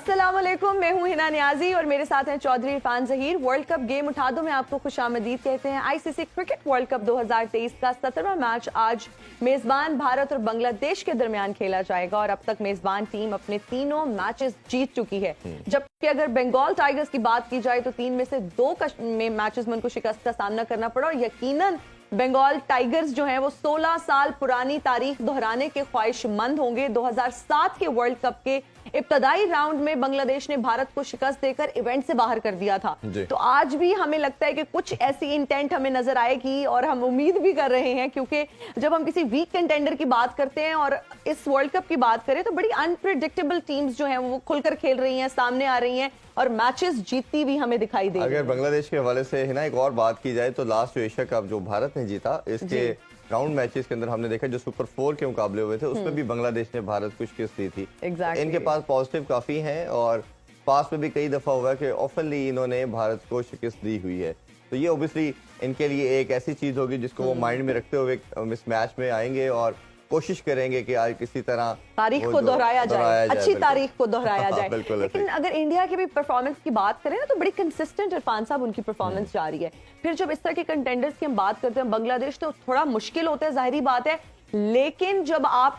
अस्सलाम वालेकुम, मैं हूं हिना नियाजी और मेरे साथ हैं Chaudhary Irfan Zaheer. World cup game उठा दो में आपको खुशामदीद कहते हैं। आईसीसी क्रिकेट वर्ल्ड कप 2023 का 17वां मैच आज मेजबान भारत और बांग्लादेश के दरमियान खेला जाएगा और अब तक मेजबान टीम अपने तीनों मैचेस जीत चुकी है, जबकि अगर बंगाल टाइगर्स की बात की जाए तो 3 में से 2 मैचेस में उनको शिकस्त का सामना करना पड़ा और यकीनन बंगाल टाइगर्स जो हैं वो 16 साल पुरानी तारीख दोहराने के ख्वाहिशमंद होंगे। 2007 के वर्ल्ड कप के इब्तदाई राउंड में बांग्लादेश ने भारत को शिकस्त देकर इवेंट से बाहर कर दिया था। तो आज भी हमें लगता है कि कुछ ऐसी इंटेंट हमें नजर आएगी और हम उम्मीद भी कर रहे हैं, क्योंकि जब हम किसी वीक कंटेंडर की बात करते हैं और इस वर्ल्ड कप की बात करें तो बड़ी अनप्रिडिक्टेबल टीम्स जो हैं वो खुलकर खेल रही हैं, सामने आ रही हैं और मैचेस जीतती भी हमें दिखाई दे रही है। अगर बांग्लादेश के हवाले से है ना एक और बात की जाए तो लास्ट जो एशिया कप जो भारत ने जीता, इसके राउंड मैचेस के अंदर हमने देखा जो सुपर 4 के मुकाबले हुए थे उसमें भी बांग्लादेश ने भारत को शिकस्त दी थी। इनके पास पॉजिटिव काफी हैं और पास में भी कई दफा हुआ है कि ओपनली इन्होंने भारत को शिकस्त दी हुई है। तो ये ओब्वियसली इनके लिए एक ऐसी चीज होगी जिसको वो माइंड में रखते हुए इस मैच में आएंगे और कोशिश करेंगे कि आज किसी तरह तारीख को दोहराया जाए, अच्छी तारीख को दोहराया जाए। लेकिन अगर इंडिया की भी परफॉर्मेंस की बात करें ना तो बड़ी कंसिस्टेंट इरफान साहब उनकी परफॉर्मेंस जा रही है। फिर जब इस तरह के कंटेंडर्स की हम बात करते हैं, बांग्लादेश तो थोड़ा मुश्किल होता है, जाहिर बात है, लेकिन जब आप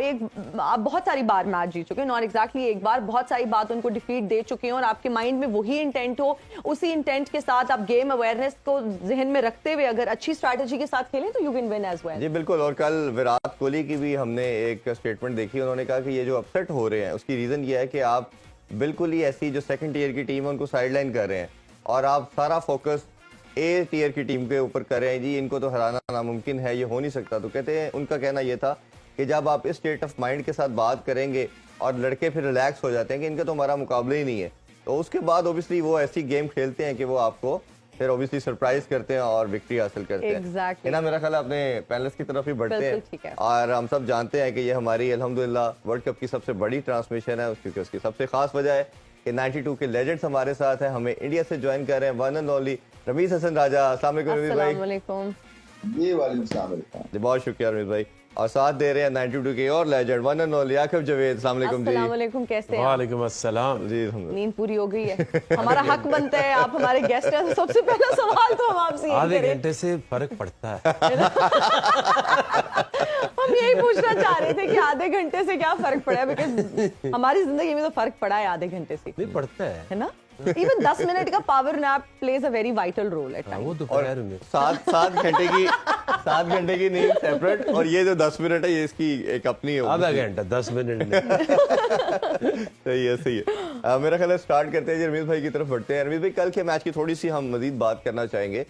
बहुत सारी बार मैच जीत चुके हैं, नॉट एग्जैक्टली एक बार, बहुत सारी बात उनको डिफीट दे चुके हैं और आपके माइंड में वही इंटेंट हो, उसी इंटेंट के साथ आप गेम अवेयरनेस को जहन में रखते हुए अगर अच्छी स्ट्रैटेजी के साथ खेलें तो you can win as well. जी बिल्कुल। और कल विराट कोहली की भी हमने एक स्टेटमेंट देखी, उन्होंने कहा कि ये जो अपसेट हो रहे हैं उसकी रीजन ये है कि आप बिल्कुल ही ऐसी जो सेकंड टीयर की टीम है उनको साइडलाइन कर रहे हैं और आप सारा फोकस ए टीयर की टीम के ऊपर कर रहे हैं। जी इनको तो हराना नामुमकिन है, ये हो नहीं सकता। तो कहते हैं, उनका कहना ये था कि जब आप इस स्टेट ऑफ माइंड के साथ बात करेंगे और लड़के फिर रिलैक्स हो जाते हैं कि इनका तो हमारा मुकाबला ही नहीं है, तो उसके बाद ओबियसली वो ऐसी गेम खेलते हैं कि वो आपको फिर ओबियसली सरप्राइज करते हैं और विक्ट्री हासिल करते हैं। ना मेरा ख्याल अपने पैनलिस्ट की तरफ ही बढ़ते हैं और हम सब जानते हैं कि ये हमारी अल्हम्दुलिल्लाह वर्ल्ड कप की सबसे बड़ी ट्रांसमिशन है, क्योंकि उसकी सबसे खास वजह है कि 92 के लेजेंड्स हमारे साथ हैं। हमें इंडिया से ज्वाइन कर रहे हैं one and only Rameez Hasan Raja. अस्सलाम वालेकुम रमीज भाई। जी वालेकुम सलाम। जी बहुत शुक्रिया रमीज भाई। और साथ दे रहे हैं 92 के और legend one and only Aqib Javed. अस्सलाम वालेकुम जी। अस्सलाम वालेकुम, कैसे हैं? वालेकुम अस्सलाम जी। नींद पूरी हो गई है? हमारा हक बनता है, आप हमारे गेस्ट हैं, तो सबसे पहला सवाल तो हम आपसे आधे घंटे से फर्क पड़ता है। हम यही पूछना चाह रहे थे कि आधे घंटे से क्या फर्क पड़ा है, बिकॉज हमारी जिंदगी में तो फर्क पड़ा है आधे घंटे से। नहीं पड़ता है ना? इवन 10 मिनट का power nap plays a very vital role at वो तो और 7 घंटे की नींद सेपरेट और ये जो 10 मिनट है ये इसकी एक अपनी है। आधा घंटा 10 मिनट सही है सही है। मेरा ख्याल है स्टार्ट करते हैं, रमीज भाई की तरफ बढ़ते हैं। रमीज भाई कल के मैच की थोड़ी सी हम मजीद बात करना चाहेंगे।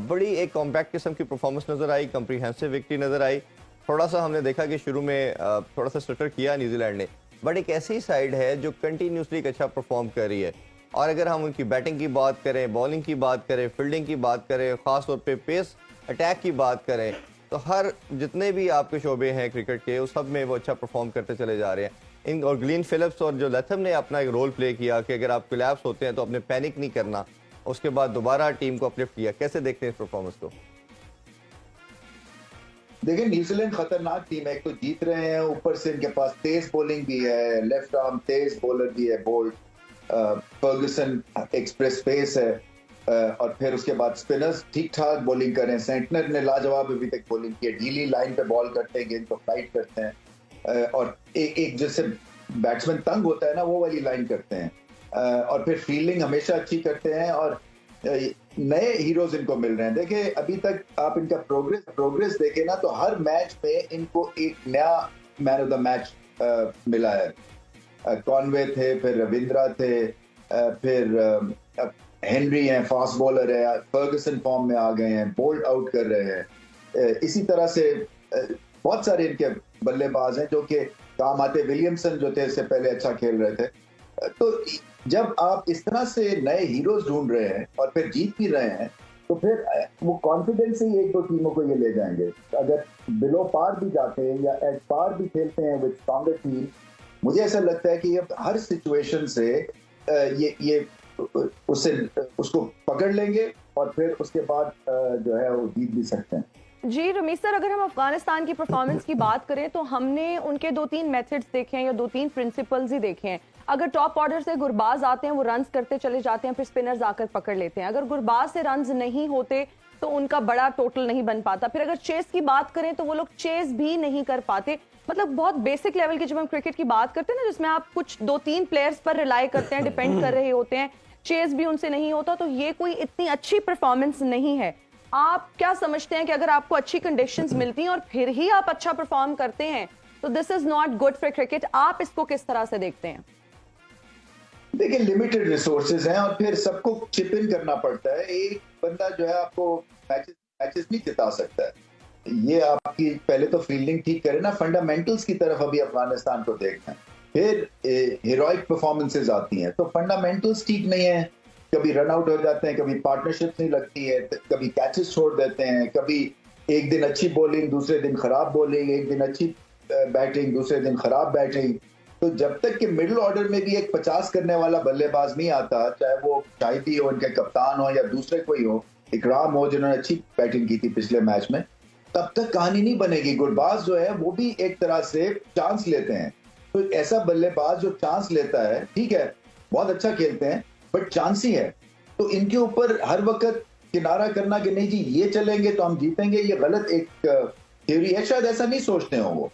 बड़ी एक कॉम्पैक्ट किस्म की परफॉर्मेंस नजर आई, कंप्रीहेंसिव विक्ट्री नजर आई। थोड़ा सा हमने देखा कि शुरू में थोड़ा सा स्टटर किया न्यूजीलैंड ने, बट एक ऐसी साइड है जो कंटिन्यूसली एक अच्छा परफॉर्म कर रही है। और अगर हम उनकी बैटिंग की बात करें, बॉलिंग की बात करें, फील्डिंग की बात करें, खासतौर पे पेस अटैक की बात करें, तो हर जितने भी आपके शोबे हैं क्रिकेट के उस सब में वो अच्छा परफॉर्म करते चले जा रहे हैं। इन और ग्लीन फिलिप्स और जो लथम ने अपना एक रोल प्ले किया कि अगर आप कोलैप्स होते हैं तो अपने पैनिक नहीं करना, उसके बाद दोबारा टीम को अपलिफ्ट किया। कैसे देखते हैं इस परफॉर्मेंस को? देखिए न्यूजीलैंड खतरनाक टीम है, एक तो जीत रहे हैं, ऊपर से इनके पास तेज बॉलिंग भी है, लेफ्ट आर्म तेज बॉलर भी है, बोल्ट, फर्गुसन एक्सप्रेस पेस है और फिर उसके बाद स्पिनर्स ठीक ठाक बॉलिंग कर रहे हैं। सेंटनर ने लाजवाब अभी तक बॉलिंग की है, ढीली लाइन पे बॉल करते हैं, गेंद को फ्लाइट करते हैं और एक जैसे बैट्समैन तंग होता है ना वो वाली लाइन करते हैं और फिर फील्डिंग हमेशा अच्छी करते हैं और नए हीरोज इनको मिल रहे हैं। देखिए अभी तक आप इनका प्रोग्रेस देखें ना तो हर मैच में इनको एक नया मैन ऑफ द मैच मिला है। कॉनवे थे, फिर रविंद्रा थे, फिर हेनरी हैं, फास्ट बॉलर है, फर्गुसन फॉर्म में आ गए हैं, बोल्ट आउट कर रहे हैं। इसी तरह से बहुत सारे इनके बल्लेबाज हैं जो कि काम आते। विलियमसन जो थे इससे पहले अच्छा खेल रहे थे। तो जब आप इस तरह से नए हीरोज ढूंढ रहे हैं और फिर जीत भी रहे हैं तो फिर वो कॉन्फिडेंस से ही एक दो टीमों को ये ले जाएंगे। अगर बिलो पार भी जाते हैं या एट पार भी खेलते हैं विद स्ट्रॉन्गर टीम, मुझे ऐसा लगता है कि अब हर सिचुएशन से ये उसको पकड़ लेंगे और फिर उसके बाद जो है वो जीत भी सकते हैं। जी रमीज सर, अगर हम अफगानिस्तान की परफॉर्मेंस की बात करें तो हमने उनके 2-3 मेथड्स देखे हैं या 2-3 प्रिंसिपल्स ही देखे हैं। अगर टॉप ऑर्डर से गुरबाज आते हैं, वो रन्स करते चले जाते हैं, फिर स्पिनर्स आकर पकड़ लेते हैं। अगर गुरबाज से रन्स नहीं होते तो उनका बड़ा टोटल नहीं बन पाता। फिर अगर चेस की बात करें तो वो लोग चेस भी नहीं कर पाते। मतलब बहुत बेसिक लेवल की जब हम क्रिकेट की बात करते हैं ना, जिसमें आप कुछ 2-3 प्लेयर्स पर रिलाई करते हैं, डिपेंड कर रहे होते हैं, चेस भी उनसे नहीं होता, तो ये कोई इतनी अच्छी परफॉर्मेंस नहीं है। आप क्या समझते हैं कि अगर आपको अच्छी कंडीशंस मिलती हैं और फिर ही आप अच्छा परफॉर्म करते हैं तो this is not good for cricket? आप इसको किस तरह से देखते हैं? देखिए, लिमिटेड रिसोर्सेज हैं और फिर सबको चिप इन करना पड़ता है। एक बंदा जो है आपको मैचेस नहीं जिता सकता है। ये आपकी पहले तो फील्डिंग ठीक करे ना, फंडामेंटल्स की तरफ अभी अफगानिस्तान को देखना है। फिर हीरोइक परफॉर्मेंसेज आती हैं, तो फंडामेंटल्स ठीक नहीं है। कभी रन आउट हो जाते हैं, कभी पार्टनरशिप नहीं लगती है, कभी कैचेस छोड़ देते हैं, कभी एक दिन अच्छी बॉलिंग, दूसरे दिन खराब बॉलिंग, एक दिन अच्छी बैटिंग, दूसरे दिन खराब बैटिंग। तो जब तक कि मिडिल ऑर्डर में भी एक 50 करने वाला बल्लेबाज नहीं आता, चाहे वो शाहिदी हो, इनके कप्तान हो, या दूसरे कोई हो, इकराम हो जिन्होंने अच्छी बैटिंग की थी पिछले मैच में, तब तक कहानी नहीं बनेगी। गुरबाज जो है वो भी एक तरह से चांस लेते हैं। तो ऐसा बल्लेबाज जो चांस लेता है, ठीक है, बहुत अच्छा खेलते हैं, बट चांस ही है। तो इनके ऊपर हर वक्त किनारा करना कि नहीं जी ये चलेंगे तो हम जीतेंगे, ये गलत एक थ्योरी है। शायद ऐसा नहीं सोचते हो वो,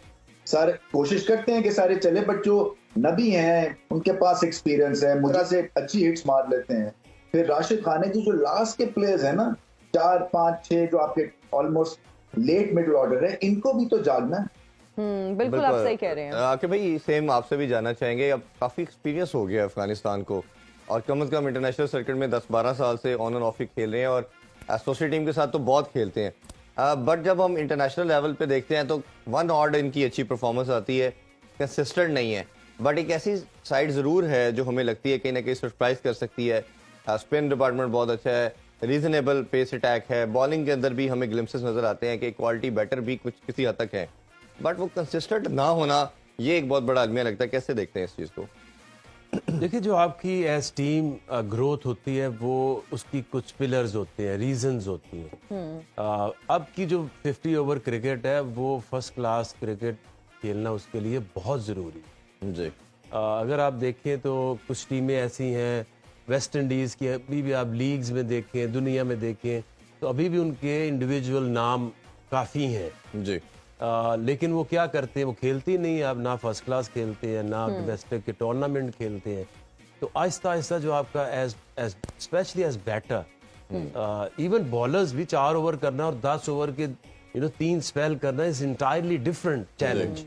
सारे कोशिश करते हैं कि सारे चले, बट जो नबी हैं उनके पास एक्सपीरियंस है, मुद्रा से अच्छी हिट्स मार लेते हैं। फिर राशिद खान की जो लास्ट के प्लेयर्स हैं ना, 4, 5, 6 जो आपके ऑलमोस्ट लेट मिडिल ऑर्डर है, इनको भी तो जागना है। बिल्कुल आप सही कह रहे हैं। आके भाई सेम आपसे भी जानना चाहेंगे, अब काफी एक्सपीरियंस हो गया अफगानिस्तान को और कम से कम इंटरनेशनल सर्किट में 10-12 साल से ऑन एंड ऑफ ही खेल रहे हैं और एसोसिएट टीम के साथ तो बहुत खेलते हैं। बट जब हम इंटरनेशनल लेवल पे देखते हैं तो वन ऑर्ड इनकी अच्छी परफॉर्मेंस आती है, कंसिस्टेंट नहीं है, बट एक ऐसी साइड ज़रूर है जो हमें लगती है कहीं ना कहीं सरप्राइज कर सकती है। स्पिन डिपार्टमेंट बहुत अच्छा है, रीजनेबल पेस अटैक है, बॉलिंग के अंदर भी हमें ग्लिम्सेस नजर आते हैं कि क्वालिटी बेटर भी कुछ किसी हद तक है, बट वो कंसिस्टेंट ना होना ये एक बहुत बड़ा अलमिया लगता है। कैसे देखते हैं इस चीज़ को? देखिए, जो आपकी एज टीम ग्रोथ होती है वो उसकी कुछ पिलर्स होते हैं, रीजंस होती हैं। अब की जो 50 ओवर क्रिकेट है वो फर्स्ट क्लास क्रिकेट खेलना उसके लिए बहुत ज़रूरी है जी। अगर आप देखें तो कुछ टीमें ऐसी हैं, वेस्ट इंडीज़ की, अभी भी आप लीग्स में देखें, दुनिया में देखें तो अभी भी उनके इंडिविजुअल नाम काफ़ी हैं जी। लेकिन वो क्या करते हैं, वो खेलती नहीं है अब, ना फर्स्ट क्लास खेलते हैं, ना डोमेस्टिक के टूर्नामेंट खेलते हैं। तो आहिस्ता आहिस्ता जो आपका age specially as batter, even bowlers भी 4 ओवर करना और 10 ओवर के 3 स्पेल करना is entirely different challenge.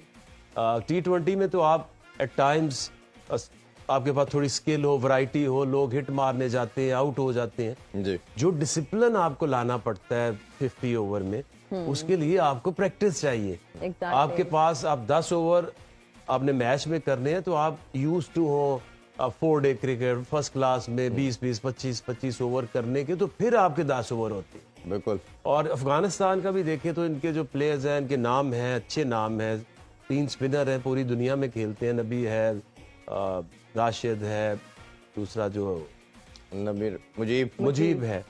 T20 में तो आप एट टाइम्स आपके पास थोड़ी स्किल हो, वैरायटी हो, लोग हिट मारने जाते हैं, आउट हो जाते हैं जी। जो डिसिप्लिन आपको लाना पड़ता है 50 ओवर में, उसके लिए आपको प्रैक्टिस चाहिए। आपके पास आप 10 ओवर आपने मैच में करने हैं तो आप यूज टू हो 4 डे क्रिकेट फर्स्ट क्लास में 20-20, 25-25 ओवर करने के, तो फिर आपके 10 ओवर होते हैं। बिल्कुल। और अफगानिस्तान का भी देखें तो इनके जो प्लेयर्स हैं, इनके नाम हैं, अच्छे नाम हैं, 3 स्पिनर हैं, पूरी दुनिया में खेलते हैं। नबी है, राशिद है, दूसरा जो नबीर मुजीब है,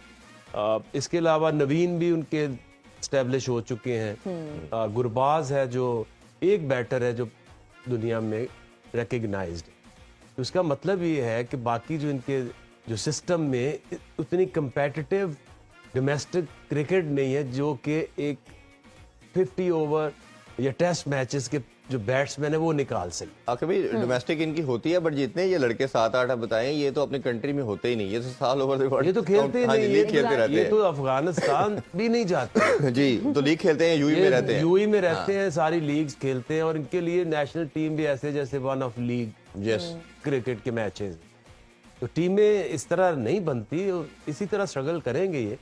इसके अलावा नवीन भी उनके स्टैब्लिश हो चुके हैं। गुरबाज है जो एक बैटर है जो दुनिया में रिकग्नाइज्ड है। तो उसका मतलब ये है कि बाकी जो इनके जो सिस्टम में उतनी कंपेटिटिव डोमेस्टिक क्रिकेट नहीं है जो कि एक 50 ओवर या टेस्ट मैचेस के जो बैट्समैन है वो निकाल सके। आखिर भाई डोमेस्टिक इनकी होती है, बट जितने ये लड़के 7-8 बताएं ये तो अपनी कंट्री में होते ही नहीं, ये तो साल ओवर ये तो खेलते ही नहीं, लीग खेलते रहते ये हैं। तो अफगानिस्तान भी नहीं जाते जी, तो लीग खेलते हैं, यूई में रहते हैं। यूई में रहते हैं, सारी लीग्स खेलते हैं और इनके लिए नेशनल टीम भी ऐसे जैसे one of league yes cricket के मैचेस। तो टीमें इस तरह नहीं बनती, इसी तरह स्ट्रगल करेंगे ये।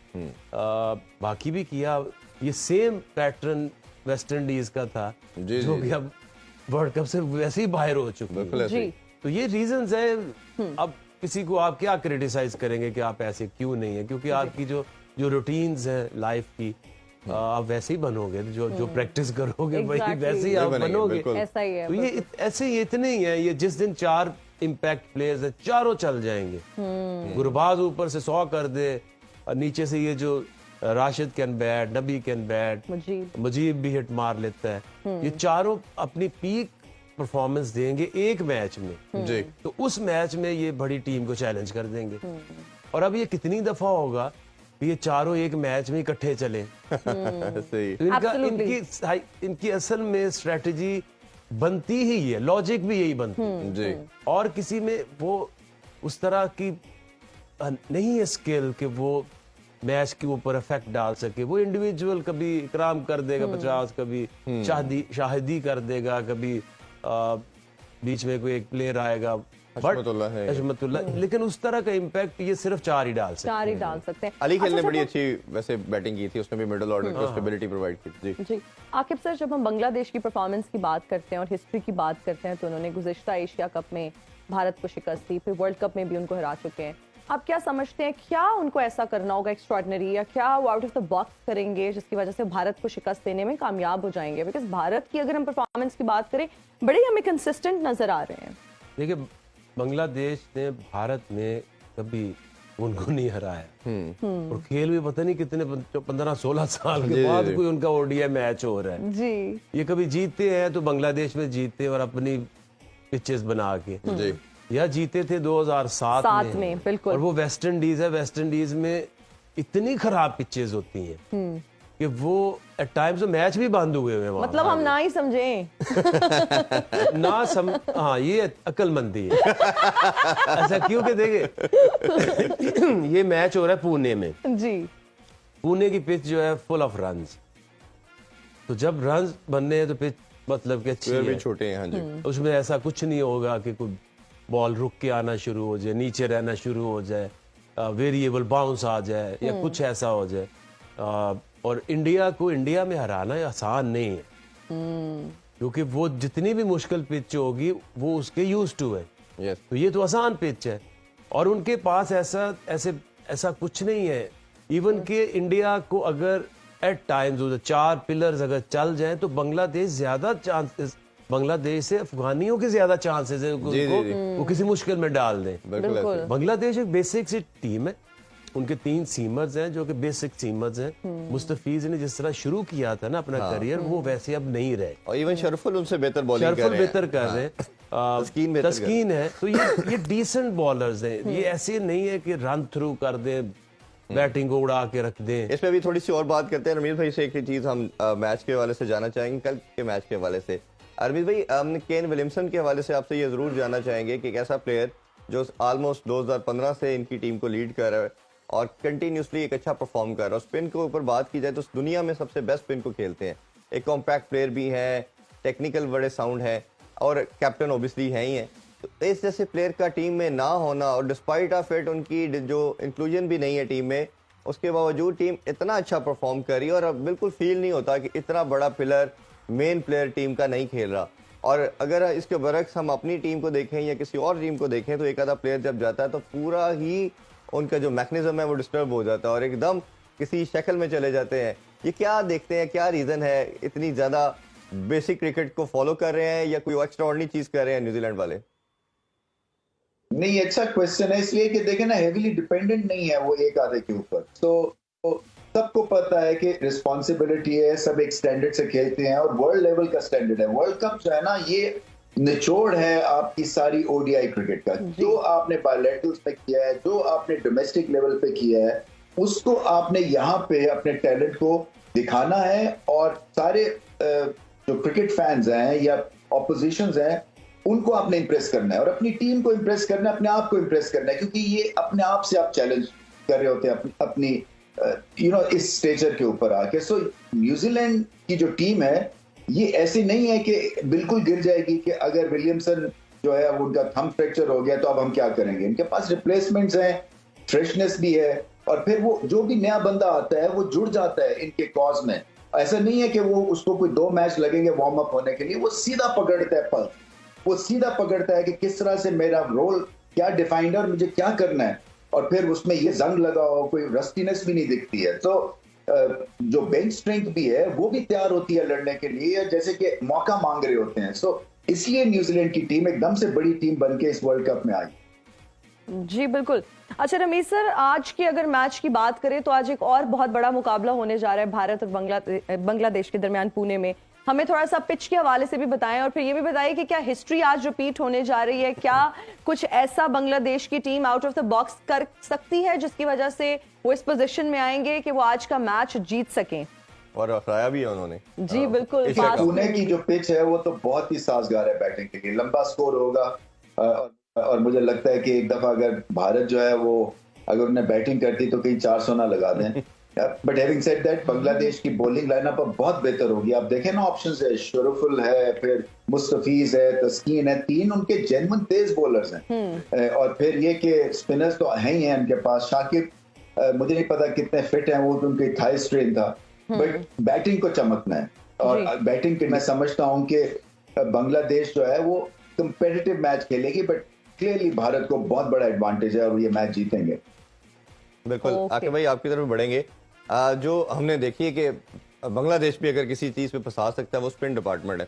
बाकी भी किया, ये सेम पैटर्न वेस्ट इंडीज का था जो कि अब वर्ल्ड कप से वैसे ही बाहर हो चुके हैं। तो ये रीजंस है। अब किसी को आप क्या क्रिटिसाइज करेंगे कि आप ऐसे क्यों नहीं है, क्योंकि आपकी जो रूटीन्स हैं लाइफ की आप वैसे ही बनोगे, जो प्रैक्टिस करोगे वही वैसे ही आप बनोगे। ऐसा ही है। तो ये ऐसे ही इतने ही है, ये जिस दिन 4 इम्पैक्ट प्लेयर्स है चारों चल जाएंगे। गुरबाज ऊपर से 100 कर दे और नीचे से ये जो Rashid can bat, Nabi can bat, Mujib भी हिट मार लेता है। ये चारों अपनी पीक परफॉर्मेंस देंगे एक मैच में जी तो उस मैच में ये बड़ी टीम को चैलेंज कर देंगे। और अब ये कितनी दफा होगा कि ये चारों एक मैच में इकट्ठे चले। सही तो इनका Absolutely. इनकी असल में स्ट्रेटजी बनती ही है, लॉजिक भी यही बनती है। जी और किसी में वो उस तरह की नहीं है स्किल कि वो मैच के ऊपर इफेक्ट डाल सके। वो इंडिविजुअल कभी इकराम कर देगा 50, कभी शाहिदी कर देगा, कभी बीच में कोई एक प्लेयर आएगा हशमतुल्लाह है। हशमतुल्लाह, लेकिन उस तरह का इम्पैक्ट ये सिर्फ 4 ही डाल सकते 4 ही डाल सकते हैं। अली खेल ने अच्छा, बड़ी जब अच्छी वैसे बैटिंग की थी, उसने भी मिडिल ऑर्डर को स्टेबिलिटी प्रोवाइड की थी। जी जी आकिब सर, जब हम बांग्लादेश की परफॉर्मेंस की बात करते हैं और हिस्ट्री की बात करते हैं तो उन्होंने गुज़िश्ता एशिया कप में भारत को शिकस्त दी, फिर वर्ल्ड कप में भी उनको हरा चुके हैं। आप क्या समझते हैं, क्या उनको ऐसा करना होगा एक्स्ट्रॉर्डिनरी, या क्या वो आउट ऑफ द बॉक्स करेंगे जिसकी वजह से भारत को शिकस्त देने में कामयाब हो जाएंगे? बिकॉज भारत की अगर हम परफॉर्मेंस की बात करें, बड़े हमें कंसिस्टेंट नजर आ रहे हैं। देखिए, बांग्लादेश ने भारत में कभी उनको नहीं हराया और खेल भी पता नहीं कितने 15-16 साल के जी, बाद जी। कोई उनका ओडीआई मैच हो रहा है। जी ये कभी जीतते हैं तो बांग्लादेश में जीतते हैं और अपनी पिचेस बना के, जी या जीते थे 2007 सात में, बिल्कुल। और वो वेस्ट इंडीज है, वेस्ट इंडीज में इतनी खराब पिचेस होती हैं कि वो एट टाइम्स मैच भी बंद हुए हुए हैं वहाँ। मतलब हम ना ही समझें। हाँ, ये अक्लमंदी है। ऐसा क्योंकि देखिए ये मैच हो रहा है पुणे में। जी पुणे की पिच जो है फुल ऑफ रन्स, तो जब रन्स बनने हैं तो पिच मतलब कि अच्छी स्क्वायर भी है, छोटे हैं। हाँ जी उसमें ऐसा कुछ नहीं होगा कि कोई बॉल रुक के आना शुरू हो जाए, नीचे रहना शुरू हो जाए, वेरिएबल बाउंस आ जाए या कुछ ऐसा हो जाए। और इंडिया में हराना आसान नहीं है, क्योंकि वो जितनी भी मुश्किल पिच होगी वो उसके यूज टू है। यस तो ये तो आसान पिच है और उनके पास ऐसा कुछ नहीं है। इवन के इंडिया को अगर एट टाइम्स 4 पिलर्स अगर चल जाएं तो बांग्लादेश से अफगानियों के ज्यादा चांसेस है कि जी, उनको जी। वो किसी मुश्किल में डाल दें। बिल्कुल बिल्कुल। ऐसे। बांग्लादेश एक बेसिक सी टीम है, उनके 3 सीमर्स हैं जो कि बेसिक सीमर्स हैं। मुस्तफीज ने जिस तरह शुरू किया था ना अपना करियर, वो वैसे अब नहीं रहे। और इवन शरफुल उनसे बेहतर बॉलिंग कर शरफुल रहे हैं। बेहतर कर रहे हैं, तस्कीन बेहतर कर तस्कीन है। तो ये डिसेंट बॉलर्स हैं, ये ऐसे नहीं है कि रन थ्रू कर दें, बैटिंग को उड़ा के रख दें। इसमें भी थोड़ी सी और बात करते हैं। रमीज भाई से एक ही चीज हम मैच के हवाले से जानना चाहेंगे, कल के मैच के हवाले से। रमीज भाई, हम केन विलियमसन के हवाले से आपसे ये जरूर जानना चाहेंगे कि एक ऐसा प्लेयर जो ऑलमोस्ट 2015 से इनकी टीम को लीड कर रहा है और कंटिन्यूसली एक अच्छा परफॉर्म कर रहा है। स्पिन के ऊपर बात की जाए तो दुनिया में सबसे बेस्ट स्पिन को खेलते हैं, एक कॉम्पैक्ट प्लेयर भी है, टेक्निकल बड़े साउंड है और कैप्टन ओबियसली है ही है। तो इस जैसे प्लेयर का टीम में ना होना और डिस्पाइट ऑफ इट उनकी जो इंक्लूजन भी नहीं है टीम में, उसके बावजूद टीम इतना अच्छा परफॉर्म कर रही है और अब बिल्कुल फील नहीं होता कि इतना बड़ा पिलर मेन प्लेयर टीम का नहीं खेल रहा। और अगर इसके बरक्स हम अपनी टीम को देखें या किसी और टीम को देखें तो एक आधा प्लेयर जब जाता है तो पूरा ही उनका जो मैकेनिज्म है वो डिस्टर्ब हो जाता है और एकदम किसी शक्ल में चले जाते हैं। ये क्या देखते हैं, क्या रीजन है, इतनी ज्यादा बेसिक क्रिकेट को फॉलो कर रहे हैं या कोई एक्स्ट्राऑर्डिनरी चीज कर रहे हैं न्यूजीलैंड वाले? नहीं, अच्छा क्वेश्चन है, इसलिए कि देखें ना, हेवीली डिपेंडेंट नहीं है वो एक आधे के ऊपर। तो सबको पता है कि रिस्पॉन्सिबिलिटी है, सब एक स्टैंडर्ड से खेलते हैं और वर्ल्ड लेवल का स्टैंडर्ड है। वर्ल्ड कप जो है ना, ये निचोड़ है आपकी सारी ओडीआई क्रिकेट का। जो आपने बायलैटरल्स पे किया है, जो आपने डोमेस्टिक लेवल पे किया है, उसको आपने यहाँ पे अपने टैलेंट को दिखाना है और सारे जो क्रिकेट फैंस हैं या ऑपोजिशंस हैं उनको आपने इंप्रेस करना है और अपनी टीम को इंप्रेस करना है, अपने आप को इंप्रेस करना है, क्योंकि ये अपने आप से आप चैलेंज कर रहे होते हैं अपनी इस स्टेजर के ऊपर आके। सो न्यूजीलैंड की जो टीम है ये ऐसी नहीं है कि बिल्कुल गिर जाएगी कि अगर विलियमसन जो है वो उनका थंब फ्रैक्चर हो गया तो अब हम क्या करेंगे। इनके पास रिप्लेसमेंट्स हैं, फ्रेशनेस भी है और फिर वो जो भी नया बंदा आता है वो जुड़ जाता है इनके कॉज में। ऐसा नहीं है कि वो उसको कोई 2 मैच लगेंगे वार्म अप होने के लिए, वो सीधा पकड़ता है पल्स, वो सीधा पकड़ता है कि किस तरह से मेरा रोल क्या डिफाइंड है और मुझे क्या करना है, और फिर उसमें ये जंग लगा हो, कोई रस्टीनेस भी नहीं दिखती है। तो जो बेंच स्ट्रेंथ भी है वो भी तैयार होती है लड़ने के लिए, जैसे कि मौका मांग रहे होते हैं। सो इसलिए न्यूजीलैंड की टीम एकदम से बड़ी टीम बन के इस वर्ल्ड कप में आई। जी बिल्कुल। अच्छा रमीज सर, आज की अगर मैच की बात करें तो आज एक और बहुत बड़ा मुकाबला होने जा रहा है भारत और बांग्लादेश के दरमियान पुणे में। हमें थोड़ा सा पिच के हवाले से भी बताएं और फिर ये भी बताइए कि क्या हिस्ट्री आज रिपीट होने जा रही है, क्या कुछ ऐसा बांग्लादेश की team out of the box कर सकती है जिसकी वजह से वो इस पोजीशन में आएंगे कि वो आज का मैच जीत सकें। और हराया भी है उन्होंने। जी बिल्कुल। पुणे की जो पिच है वो तो बहुत ही साजगार है बैटिंग के लिए, लंबा स्कोर होगा। और मुझे लगता है कि एक दफा अगर भारत जो है वो अगर उन्हें बैटिंग करती तो कहीं 400 ना लगा दें। But having said that, Bangladesh की बॉलिंग लाइनअप अब बहुत बेहतर होगी। आप देखें ना, ऑप्शंस है, शरफुल है, फिर मुस्तफीज है, तस्कीन है, 3 उनके जेन्युइन तेज बॉलर्स हैं। और फिर ये कि स्पिनर्स तो हैं ही हैं उनके पास। शाकिब मुझे नहीं पता कितने फिट हैं, वो तो उनके थाई स्ट्रेन था, बट बैटिंग को चमकना है। और बैटिंग के मैं समझता हूं कि बांग्लादेश जो है वो कंपेटिटिव मैच खेलेगी, बट क्लियरली भारत को बहुत बड़ा एडवांटेज है और ये मैच जीतेंगे। बिल्कुल। आके भाई आपकी तरफ बढ़ेंगे। जो हमने देखी है कि बांग्लादेश भी अगर किसी चीज़ पे फंसा सकता है वो स्पिन डिपार्टमेंट है,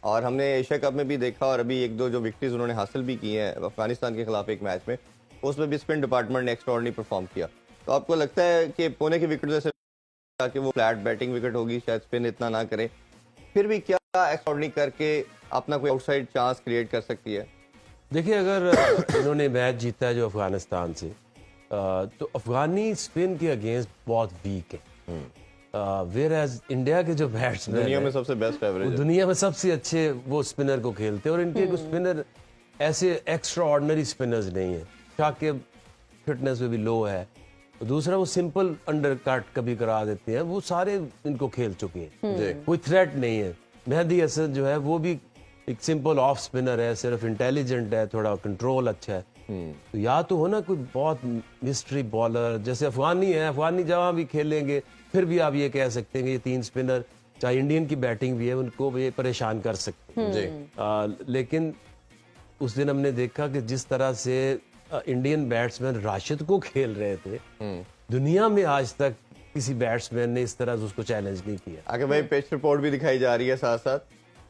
और हमने एशिया कप में भी देखा, और अभी 1-2 जो विक्ट्रीज उन्होंने हासिल भी की हैं अफगानिस्तान के खिलाफ एक मैच में, उसमें भी स्पिन डिपार्टमेंट ने एक्स्ट्राऑर्डिनरी परफॉर्म किया। तो आपको लगता है कि पुणे की विकेट जैसे कि वो फ्लैट बैटिंग विकेट होगी, शायद स्पिन इतना ना करे, फिर भी क्या एक्स्ट्राऑर्डिनरी करके अपना कोई आउटसाइड चांस क्रिएट कर सकती है? देखिए, अगर इन्होंने मैच जीता है जो अफगानिस्तान से, तो अफगानी स्पिन के अगेंस्ट बहुत वीक है। वेयर एज इंडिया के जो बैट्समैन दुनिया में सबसे बेस्ट एवरेज, दुनिया में सबसे अच्छे वो स्पिनर को खेलते हैं, और इनके स्पिनर ऐसे एक्स्ट्रा ऑर्डिनरी स्पिनर्स नहीं है। शाकिब फिटनेस में भी लो है, दूसरा वो सिंपल अंडर कट कभी करा देते हैं, वो सारे इनको खेल चुके हैं, कोई थ्रेट नहीं है। मेहदी हसन जो है वो भी एक सिंपल ऑफ स्पिनर है, सिर्फ इंटेलिजेंट है, थोड़ा कंट्रोल अच्छा है। तो या तो हो ना कोई बहुत मिस्ट्री बॉलर जैसे अफगानी है, अफगानी जहाँ भी खेलेंगे फिर भी आप ये कह सकते हैं कि ये 3 स्पिनर चाहे इंडियन की बैटिंग भी है उनको ये परेशान कर सकते हैं। लेकिन उस दिन हमने देखा कि जिस तरह से इंडियन बैट्समैन राशिद को खेल रहे थे, दुनिया में आज तक किसी बैट्समैन ने इस तरह उसको चैलेंज नहीं किया। आगे भाई पिच रिपोर्ट भी दिखाई जा रही है साथ साथ,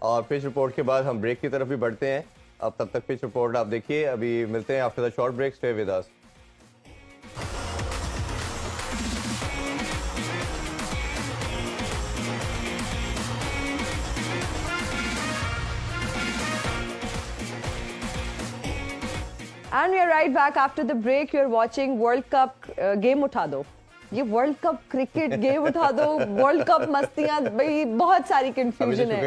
और पिच रिपोर्ट के बाद हम ब्रेक की तरफ भी बढ़ते हैं। अब तब तक पिच रिपोर्ट आप देखिए, अभी मिलते हैं after the short break. Stay with us. And we are right back after the break. You are watching World Cup game उठा दो। ये वर्ल्ड कप क्रिकेट गेम उठा दो, वर्ल्ड कप मस्तियां, भाई बहुत सारी कंफ्यूजन है।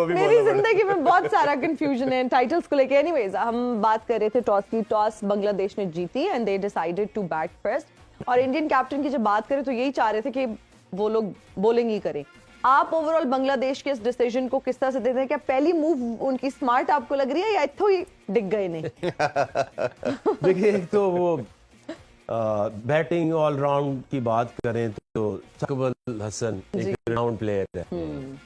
मेरी जिंदगी में बहुत सारा कंफ्यूजन है टाइटल्स को लेके। एनीवेज, हम बात कर रहे थे टॉस की। टॉस बांग्लादेश ने जीती and they decided to bat first. और इंडियन कैप्टन की जब बात करें तो यही चाह रहे थे कि वो लोग बॉलिंग ही करें। आप ओवरऑल बांग्लादेश के इस डिसीजन को किस तरह से देते हैं? क्या पहली मूव उनकी स्मार्ट आपको लग रही है या इत्थों ही डिग गए ने? देखिए, एक तो वो बैटिंग ऑलराउंड की बात करें तो साकिब हसन एक राउंड प्लेयर है,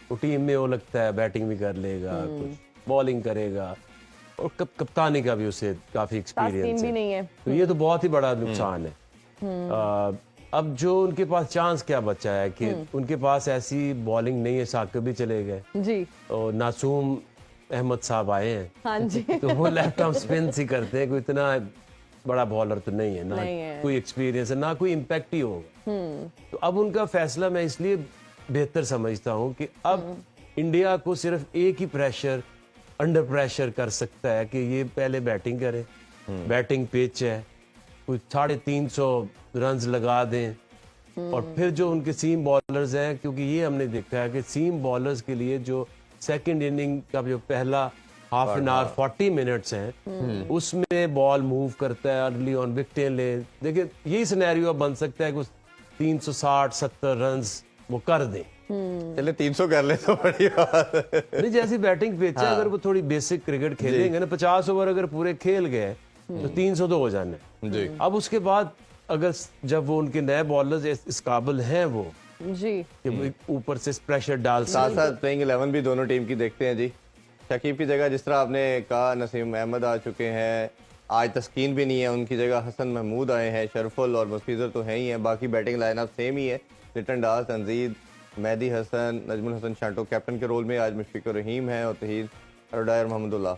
तो टीम में वो लगता है बैटिंग भी कर लेगा, कुछ बॉलिंग करेगा, और कप्तानी का भी उसे काफी एक्सपीरियंस भी नहीं है। तो ये तो बहुत ही बड़ा नुकसान है। अब जो उनके पास चांस क्या बचा है कि उनके पास ऐसी बॉलिंग नहीं है। साकिब भी चले गए जी, और नासूम अहमद साहब आए हैं, हाँ जी, तो वो लेफ्ट आर्म स्पिन ही करते हैं, कोई इतना बड़ा बॉलर तो नहीं है, ना कोई एक्सपीरियंस है, ना कोई इम्पैक्ट ही होगा। तो अब उनका फैसला मैं इसलिए बेहतर समझता हूं कि अब इंडिया को सिर्फ एक ही प्रेशर, अंडर प्रेशर कर सकता है कि ये पहले बैटिंग करे, बैटिंग पिच है, कुछ 350 रन लगा दें, और फिर जो उनके सीम बॉलर्स हैं, क्योंकि ये हमने देखा है कि सीम बॉलर्स के लिए जो सेकंड इनिंग का जो पहला हाफ एन आवर 40 मिनट्स हैं, उसमें बॉल मूव करता है, अर्ली ऑन विकेटें ले। देखिए, यही सिनेरियो बन सकता है कि 360-70 रन वो कर दें। चले 300 कर ले तो बड़ी बात है। नहीं, जैसी बैटिंग पिच है, अगर वो थोड़ी बेसिक क्रिकेट खेलेंगे ना, 50 ओवर अगर पूरे खेल गए तो 300 तो हो जाने जी। अब उसके बाद अगर जब वो उनके नए बॉलर्स इस काबिल हैं वो जी कि ऊपर से प्रेशर डाल, साथ साथ प्लेइंग 11 भी दोनों टीम की देखते हैं जी। शकीब की जगह जिस तरह आपने कहा नसीम अहमद आ चुके हैं, आज तस्कीन भी नहीं है, उनकी जगह हसन महमूद आए हैं, शरफुल और मुस्फीजर तो हैं ही हैं, बाकी बैटिंग लाइनअप सेम ही है। लिटन डास, तंजीद, मेहदी हसन, नजमुल हसन शांटो कैप्टन के रोल में आज मुशफिकुर रहीम है, और तहीर अरोडायर मोहम्मदुल्लाह।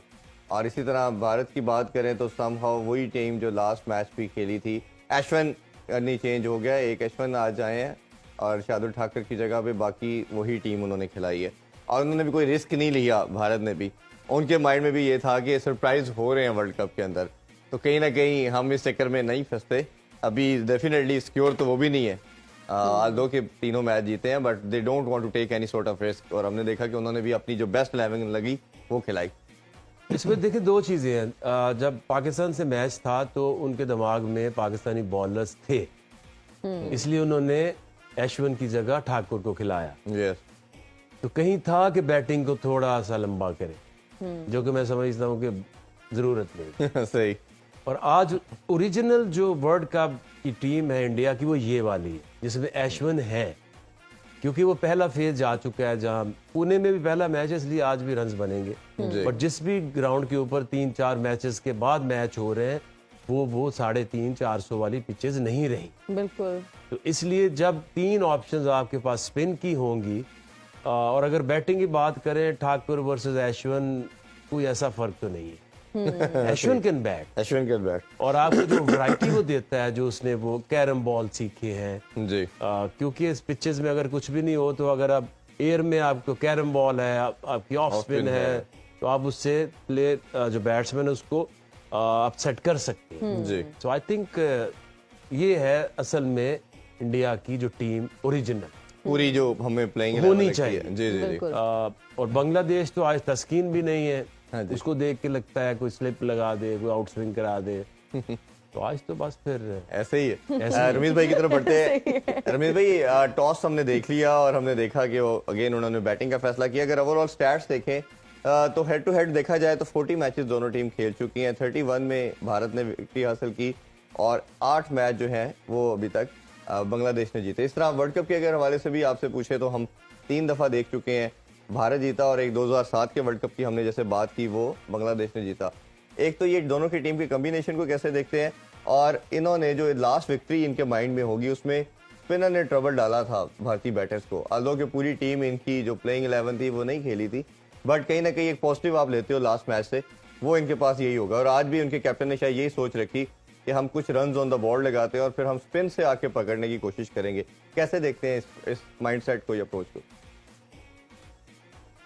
और इसी तरह भारत की बात करें तो समहाउ वही टीम जो लास्ट मैच भी खेली थी, अश्विन नहीं चेंज हो गया, एक अश्विन आज आए हैं और शार्दुल ठाकुर की जगह पे बाकी वही टीम उन्होंने खिलाई है और उन्होंने भी कोई रिस्क नहीं लिया। भारत ने भी, उनके माइंड में भी ये था कि सरप्राइज हो रहे हैं वर्ल्ड कप के अंदर, तो कहीं ना कहीं हम इस चक्कर में नहीं फंसते। अभी डेफिनेटली सिक्योर तो वो भी नहीं है, दो के तीनों मैच जीते हैं, but they don't want to take any sort of risk, और हमने देखा कि उन्होंने भी अपनी जो बेस्ट 11 लगी वो खिलाई। इसमें देखिए दो चीजें हैं। जब पाकिस्तान से मैच था तो उनके दिमाग में पाकिस्तानी बॉलर्स थे, इसलिए उन्होंने अश्विन की जगह ठाकुर को खिलाया। यस, तो कहीं था कि बैटिंग को थोड़ा सा लंबा करे, जो कि मैं समझता हूँ कि जरूरत नहीं। सही। और आज ओरिजिनल जो वर्ल्ड कप की टीम है इंडिया की वो ये वाली है जिसमें अश्विन है, क्योंकि वो पहला फेज जा चुका है, जहां पुणे में भी पहला मैच है इसलिए आज भी रन्स बनेंगे, बट जिस भी ग्राउंड के ऊपर 3-4 मैचेस के बाद मैच हो रहे हैं वो 350-400 वाली पिचेस नहीं रही। बिल्कुल। तो इसलिए जब 3 ऑप्शंस आपके पास स्पिन की होंगी, और अगर बैटिंग की बात करें ठाकुर वर्सेस अश्विन, कोई ऐसा फर्क तो नहीं है। Ashwin can bat, Ashwin can bat, और आपको जो वैरायटी वो देता है, जो उसने वो कैरम बॉल सीखे हैं जी, क्योंकि इस पिचेस में अगर कुछ भी नहीं हो तो अगर आप एयर में आपको कैरम बॉल है, आपकी ऑफ स्पिन है, तो आप उससे प्ले जो बैट्समैन है उसको आप सेट कर सकते हैं जी। सो आई थिंक ये है असल में इंडिया की जो टीम ओरिजिनल पूरी जो हमें प्लेइंग होनी चाहिए। जी जी जी। और बांग्लादेश तो आज तस्कीन भी नहीं है, हाँ जी। उसको देख के लगता है कोई स्लिप लगा दे, कोई आउट स्विंग करा दे। तो आज तो बस फिर ऐसे ही है। रमीज भाई की तरफ बढ़ते हैं। रमीज भाई, टॉस हमने देख लिया और हमने देखा कि वो अगेन उन्होंने बैटिंग का फैसला किया। अगर ओवरऑल स्टैट्स देखें तो हेड टू हेड देखा जाए तो 40 मैचेस दोनों टीम खेल चुकी हैं। 31 में भारत ने विक्ट्री हासिल की और 8 मैच जो हैं वो अभी तक बांग्लादेश ने जीते। इस तरह वर्ल्ड कप के अगर हवाले से भी आपसे पूछे तो हम 3 दफा देख चुके हैं, भारत जीता और एक 2007 के वर्ल्ड कप की हमने जैसे बात की वो बांग्लादेश ने जीता। एक तो ये दोनों की टीम के कॉम्बिनेशन को कैसे देखते हैं, और इन्होंने जो लास्ट विक्ट्री इनके माइंड में होगी उसमें स्पिनर ने ट्रबल डाला था भारतीय बैटर्स को। आल्दो कि पूरी टीम इनकी जो प्लेइंग 11 थी वो नहीं खेली थी, बट कहीं ना कहीं एक पॉजिटिव आप लेते हो लास्ट मैच से, वो इनके पास यही होगा। और आज भी उनके कैप्टन ने शायद यही सोच रखी कि हम कुछ रन ऑन द बोर्ड लगाते हैं और फिर हम स्पिन से आके पकड़ने की कोशिश करेंगे। कैसे देखते हैं इस माइंडसेट को या अप्रोच को?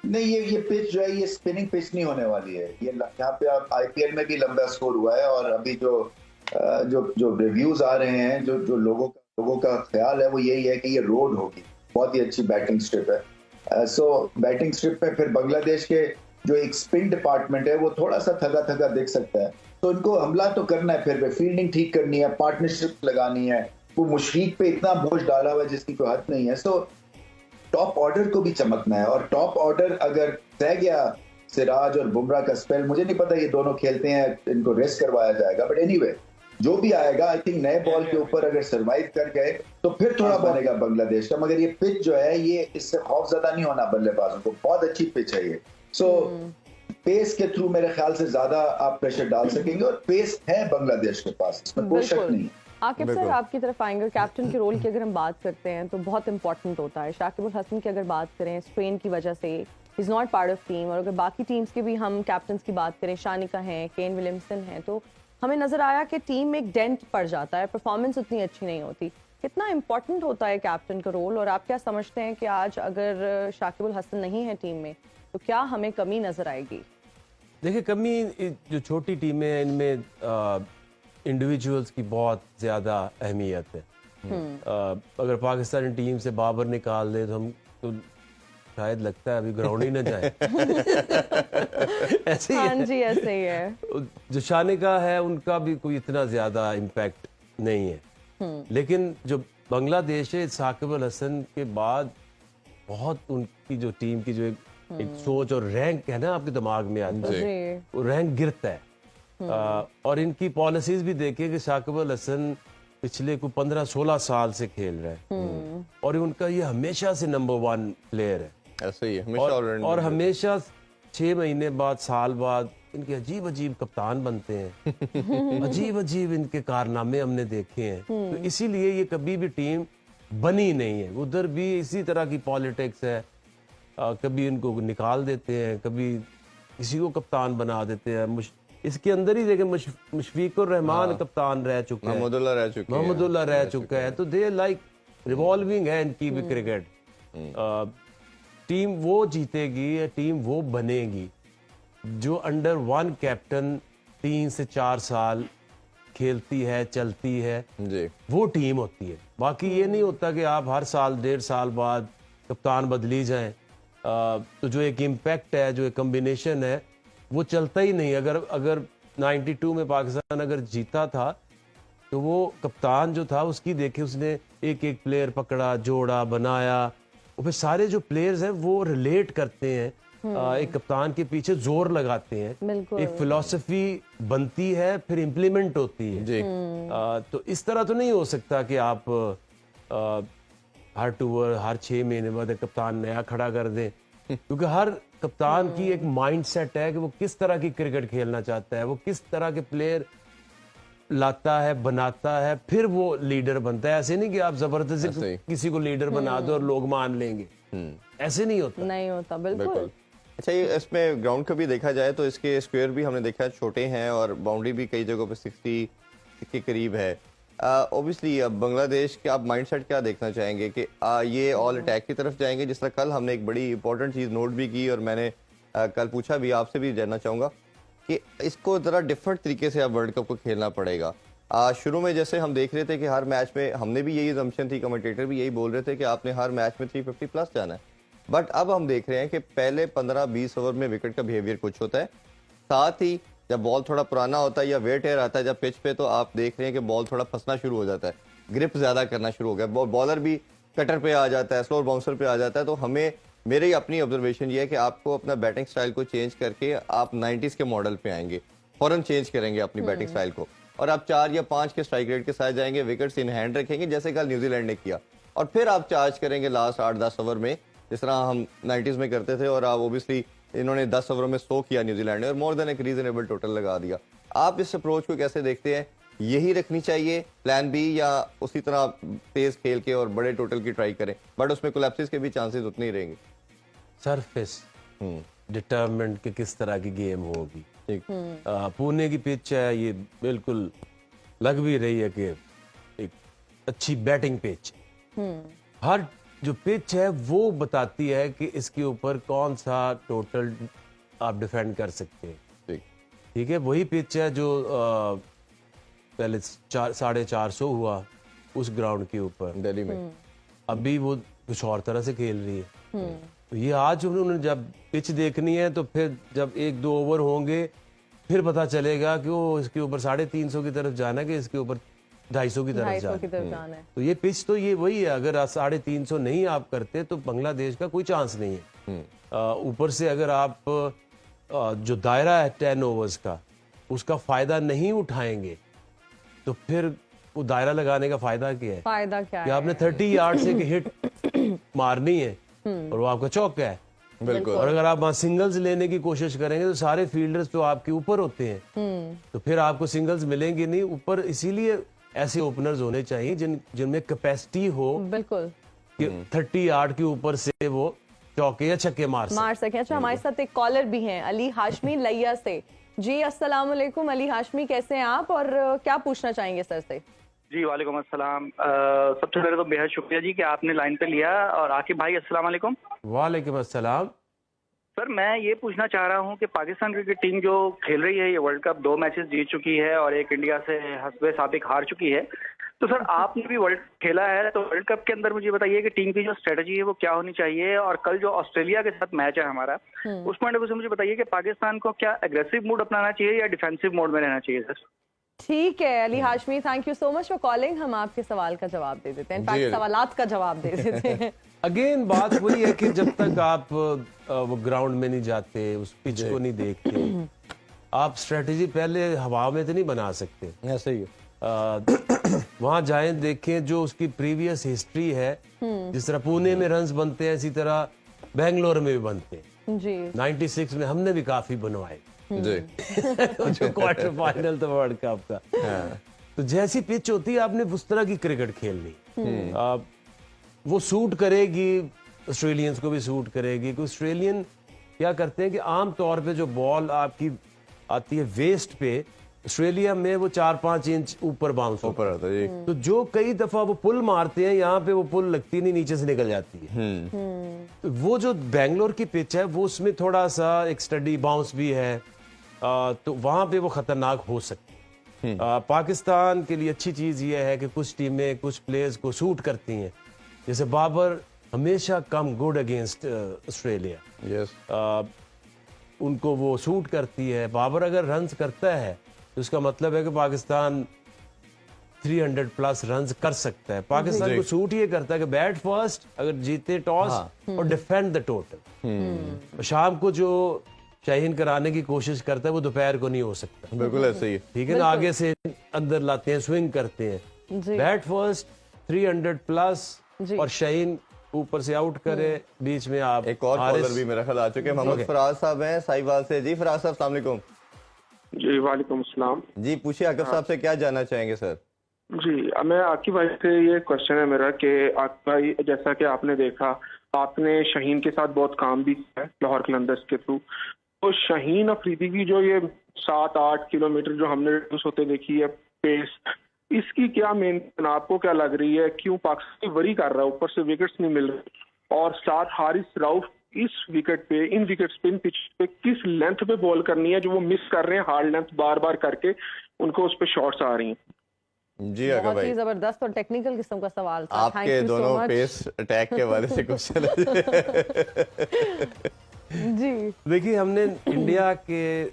नहीं, ये पिच जो है ये स्पिनिंग पिच नहीं होने वाली है। ये यहाँ पे आप आईपीएल में भी लंबा स्कोर हुआ है, और अभी जो रिव्यूज आ रहे हैं, जो लोगों का ख्याल है वो यही है कि ये रोड होगी, बहुत ही अच्छी बैटिंग स्ट्रिप है। सो बैटिंग स्ट्रिप पे फिर बांग्लादेश के जो एक स्पिन डिपार्टमेंट है वो थोड़ा सा थका दिख सकता है, तो इनको हमला तो करना है, फिर फील्डिंग ठीक करनी है, पार्टनरशिप लगानी है। वो मुशफीक पे इतना बोझ डाला हुआ है जिसकी कोई हद नहीं है। सो टॉप ऑर्डर को भी चमकना है, और टॉप ऑर्डर अगर रह गया सिराज और बुमराह का स्पेल, मुझे नहीं पता ये दोनों खेलते हैं, इनको रेस्ट करवाया जाएगा, बट एनीवे जो भी आएगा आई थिंक नए बॉल के ऊपर अगर सरवाइव कर गए तो फिर थोड़ा बनेगा बांग्लादेश का। मगर ये पिच जो है ये इससे खौफजदा नहीं होना बल्लेबाजों को, बहुत अच्छी पिच है ये। सो पेस के थ्रू मेरे ख्याल से ज्यादा आप प्रेशर डाल सकेंगे, और पेस है बांग्लादेश के पास, इसमें कोई शक नहीं। आकिब सर, आपकी तरफ आएंगे। कैप्टन के रोल की अगर हम बात करते हैं तो बहुत इंपॉर्टेंट होता है। शाकिब अल हसन की अगर बात करें, स्ट्रेन की वजह से is not part of team, और अगर बाकी टीम्स की भी हम कैप्टन की बात करें, शानिका हैं, केन विलियमसन हैं, तो हमें नजर आया कि टीम में एक डेंट पड़ जाता है, परफॉर्मेंस उतनी अच्छी नहीं होती। कितना इंपॉर्टेंट होता है कैप्टन का रोल, और आप क्या समझते हैं कि आज अगर शाकिब अल हसन नहीं है टीम में तो क्या हमें कमी नजर आएगी? देखिए, कमी जो छोटी टीमें हैं इनमें इंडिविजुअल्स की बहुत ज्यादा अहमियत है। अगर पाकिस्तानी टीम से बाबर निकाल दे तो हम तो शायद लगता है अभी ग्राउंड ही न जाए। ऐसे ही हाँ है। जी, ऐसे ही है। जो शानिका है उनका भी कोई इतना ज्यादा इम्पैक्ट नहीं है, लेकिन जो बांग्लादेश है शाकिब अल हसन के बाद बहुत उनकी जो टीम की जो एक सोच और रैंक है ना आपके दिमाग में आता है, जी। वो रैंक गिरता है। और इनकी पॉलिसीज भी देखिए कि शाकिब अल हसन पिछले को 15-16 साल से खेल रहे हैं, और उनका ये हमेशा से नंबर 1 प्लेयर है। ऐसे ही हमेशा और हमेशा 6 महीने बाद, साल बाद इनके अजीब अजीब कप्तान बनते हैं। अजीब अजीब इनके कारनामे हमने देखे हैं। तो इसीलिए ये कभी भी टीम बनी नहीं है। उधर भी इसी तरह की पॉलिटिक्स है, कभी इनको निकाल देते हैं, कभी किसी को कप्तान बना देते हैं। इसके अंदर ही देखें मुशफिकुर रहमान कप्तान रह चुका है, मोहम्मदुल्लाह रह चुका है। तो दे लाइक रिवॉल्विंग है इनकी भी क्रिकेट। टीम वो जीतेगी या टीम वो बनेगी जो अंडर वन कैप्टन 3 से 4 साल खेलती है, चलती है जी। वो टीम होती है। बाकी ये नहीं होता कि आप हर साल 1.5 साल बाद कप्तान बदली जाएं। तो जो एक इम्पैक्ट है, जो एक कम्बिनेशन है, वो चलता ही नहीं। अगर 92 में पाकिस्तान अगर जीता था तो वो कप्तान जो था उसकी देखे, उसने एक एक प्लेयर पकड़ा, जोड़ा, बनाया, और फिर सारे जो प्लेयर्स हैं वो रिलेट करते हैं, एक कप्तान के पीछे जोर लगाते हैं, एक फिलॉसफी बनती है, फिर इम्प्लीमेंट होती है जी। तो इस तरह तो नहीं हो सकता कि आप हर टूर हर 6 महीने बाद एक कप्तान नया खड़ा कर दें, क्योंकि हर कप्तान की एक माइंडसेट है कि वो किस तरह की क्रिकेट खेलना चाहता है, वो किस तरह के प्लेयर लाता है, बनाता है, फिर वो लीडर बनता है। ऐसे नहीं कि आप जबरदस्ती किसी को लीडर बना दो और लोग मान लेंगे, ऐसे नहीं होता। बिल्कुल। अच्छा, ये इसमें ग्राउंड का भी देखा जाए तो इसके स्क्वायर भी हमने देखा है छोटे हैं और बाउंड्री भी कई जगहों पे 60 के करीब है। ऑब्वियसली अब बांग्लादेश के आप माइंडसेट क्या देखना चाहेंगे कि ये ऑल अटैक की तरफ जाएंगे? जिस तरह कल हमने एक बड़ी इंपॉर्टेंट चीज़ नोट भी की और मैंने कल पूछा भी, आपसे भी जानना चाहूँगा कि इसको ज़रा डिफरेंट तरीके से अब वर्ल्ड कप को खेलना पड़ेगा। शुरू में जैसे हम देख रहे थे कि हर मैच में, हमने भी यही असम्पशन थी, कमेंटेटर भी यही बोल रहे थे कि आपने हर मैच में 350 प्लस जाना है, बट अब हम देख रहे हैं कि पहले 15-20 ओवर में विकेट का बिहेवियर कुछ होता है, साथ ही जब बॉल थोड़ा पुराना होता है या वेट एयर आता है जब पिच पे, तो आप देख रहे हैं कि बॉल थोड़ा फंसना शुरू हो जाता है, ग्रिप ज्यादा करना शुरू हो गया, बॉलर भी कटर पे आ जाता है, स्लोअर बाउंसर पे आ जाता है। तो हमें, मेरी अपनी ऑब्जर्वेशन ये है कि आपको अपना बैटिंग स्टाइल को चेंज करके आप 90s के मॉडल पे आएंगे, फौरन चेंज करेंगे अपनी बैटिंग स्टाइल को, और आप 4 या 5 के स्ट्राइक रेट के साथ जाएंगे, विकेट्स इन हैंड रखेंगे जैसे कल न्यूजीलैंड ने किया, और फिर आप चार्ज करेंगे लास्ट 8-10 ओवर में जिस तरह हम 90s में करते थे। और आप ओबियसली इन्होंने 10 ओवर में 100 किया न्यूजीलैंड ने और मोर देन एक रीजनेबल टोटल लगा दिया। आप इस अप्रोच को कैसे देखते हैं? यही रखनी चाहिए प्लान बी, या उसी तरह तेज खेल के और बड़े टोटल की ट्राई करें, बट उसमें कोलैप्सिस के भी चांसेस उतने ही रहेंगे? सरफेस डिटरमिनेंट कि किस तरह की गेम होगी। पुणे की पिच है, ये बिल्कुल लग भी रही है कि एक अच्छी बैटिंग पिच। हर जो पिच है वो बताती है कि इसके ऊपर कौन सा टोटल आप डिफेंड कर सकते हैं। ठीक है, वही पिच है जो पहले 450 हुआ उस ग्राउंड के ऊपर दिल्ली में, अभी वो कुछ और तरह से खेल रही है। तो ये आज उन्होंने जब पिच देखनी है तो फिर जब 1-2 ओवर होंगे फिर पता चलेगा कि वो इसके ऊपर 350 की तरफ जाना है कि इसके ऊपर 250 की तरफ जाना है। तो ये पिच तो ये वही है, अगर 350 नहीं आप करते तो बांग्लादेश का कोई चांस नहीं है। ऊपर से अगर आप जो दायरा है 10 ओवर्स का उसका फायदा नहीं उठाएंगे तो फिर वो दायरा लगाने का फायदा क्या है? फायदा क्या कि है? आपने 30 यार्ड से हिट मारनी है और वो आपका चौका है। बिल्कुल। और अगर आप वहां सिंगल्स लेने की कोशिश करेंगे तो सारे फील्डर्स तो आपके ऊपर होते हैं, तो फिर आपको सिंगल्स मिलेंगे नहीं ऊपर। इसीलिए ऐसे ओपनर्स होने चाहिए जिनमें कैपेसिटी हो, बिल्कुल, कि 30 यार्ड के ऊपर से वो चौके या छक्के मार सके। अच्छा, हमारे साथ एक कॉलर भी हैं, अली हाशमी लैया से। जी अस्सलाम वालेकुम अली हाशमी, कैसे हैं आप और क्या पूछना चाहेंगे सर से? जी वालेकुम अस्सलाम। सबसे पहले तो बेहद शुक्रिया जी कि आपने लाइन पे लिया। और आकिब भाई अस्सलाम वालेकुम। वालेकुम अस्सलाम। सर मैं ये पूछना चाह रहा हूँ कि पाकिस्तान क्रिकेट टीम जो खेल रही है ये वर्ल्ड कप 2 मैचेस जीत चुकी है और एक इंडिया से हस्बे साबिक हार चुकी है। तो सर आपने भी वर्ल्ड खेला है, तो वर्ल्ड कप के अंदर मुझे बताइए कि टीम की जो स्ट्रेटजी है वो क्या होनी चाहिए, और कल जो ऑस्ट्रेलिया के साथ मैच है हमारा उस पॉइंट ऑफ व्यू से मुझे बताइए कि पाकिस्तान को क्या एग्रेसिव मूड अपनाना चाहिए या डिफेंसिव मोड में रहना चाहिए सर? ठीक है Ali Hashmi, thank you so much for calling. हम आपके सवाल का जवाब दे देते हैं, इनफैक्ट सवालात का जवाब दे देते हैं। अगेन बात वही है कि जब तक आप वो ग्राउंड में नहीं जाते, उस पिच को नहीं देखते, आप स्ट्रेटेजी पहले हवा में तो नहीं बना सकते। ऐसा ही है। वहां जाएं, देखें जो उसकी प्रीवियस हिस्ट्री है। जिस तरह पुणे में रन्स बनते हैं इसी तरह बेंगलोर में भी बनते हैं जी। 96 में हमने भी काफी बनवाए जी। जो क्वार्टर फाइनल था वर्ल्ड कप का। तो जैसी पिच होती है आपने उस तरह की क्रिकेट खेलनी। वो सूट करेगी, ऑस्ट्रेलियंस को भी सूट करेगी। ऑस्ट्रेलियन क्या करते हैं कि आम तौर पे जो बॉल आपकी आती है वेस्ट पे, ऑस्ट्रेलिया में वो 4-5 इंच ऊपर बाउंस ऊपर आता है जी। तो जो कई दफा वो पुल मारते हैं, यहाँ पे वो पुल लगती नहीं, नीचे से निकल जाती है। तो वो जो बेंगलोर की पिच है वो उसमें थोड़ा सा एक स्टडी बाउंस भी है, तो वहां पे वो खतरनाक हो सकती है। पाकिस्तान के लिए अच्छी चीज ये है कि कुछ टीमें कुछ प्लेयर्स को शूट करती हैं, जैसे बाबर हमेशा come good against Australia, yes उनको वो शूट करती है। बाबर अगर रन्स करता है तो उसका मतलब है कि पाकिस्तान 300 प्लस रन्स कर सकता है। पाकिस्तान को शूट ये करता है कि बैट फर्स्ट, अगर जीते टॉस और डिफेंड द टोटल। शाम को जो शाहीन कराने की कोशिश करता है वो दोपहर को नहीं हो सकता। बिल्कुल ऐसे ही है। ठीक है ना, आगे से अंदर लाते हैं, स्विंग करते हैं। बैट फर्स्ट 300 प्लस और शाहीन ऊपर से आउट करे, बीच में आप एक और कॉलर भी मेरा ख्याल आ चुके हैं, मोहम्मद फराज साहब हैं साहिवाल से। जी फराज साहब, अस्सलाम वालेकुम। जी वालेकुम अस्सलाम। जी पूछिए, आकिब साहब से क्या जानना चाहेंगे सर? जी मैं आकिब भाई से ये क्वेश्चन है मेरा कि आकिब भाई, जैसा कि आपने देखा, आपने शाहीन के साथ बहुत काम भी किया है लाहौर कलंदर्स के थ्रू, तो शाहीन अफरीदी की जो ये 7-8 किलोमीटर जो हमने रिड्यूस होते देखी है पेस, इसकी क्या मेन, आपको क्या लग रही है, क्यों पाकिस्तान वरी कर रहा है, ऊपर से विकेट्स नहीं मिल रहे, और साथ हारिस राउफ इस विकेट पे, इन विकेट स्पिन पिच पे किस लेंथ पे बॉल करनी है जो वो मिस कर रहे हैं, हार्ड लेंथ बार बार करके उनको उस पे शॉट्स आ रही हैं। जी आकिब बहुत ही भाई, जबरदस्त और टेक्निकल किस्म का सवाल था। Thank आपके you so दोनों much. पेस अटैक के बारे से क्वेश्चन जी देखिए, हमने इंडिया के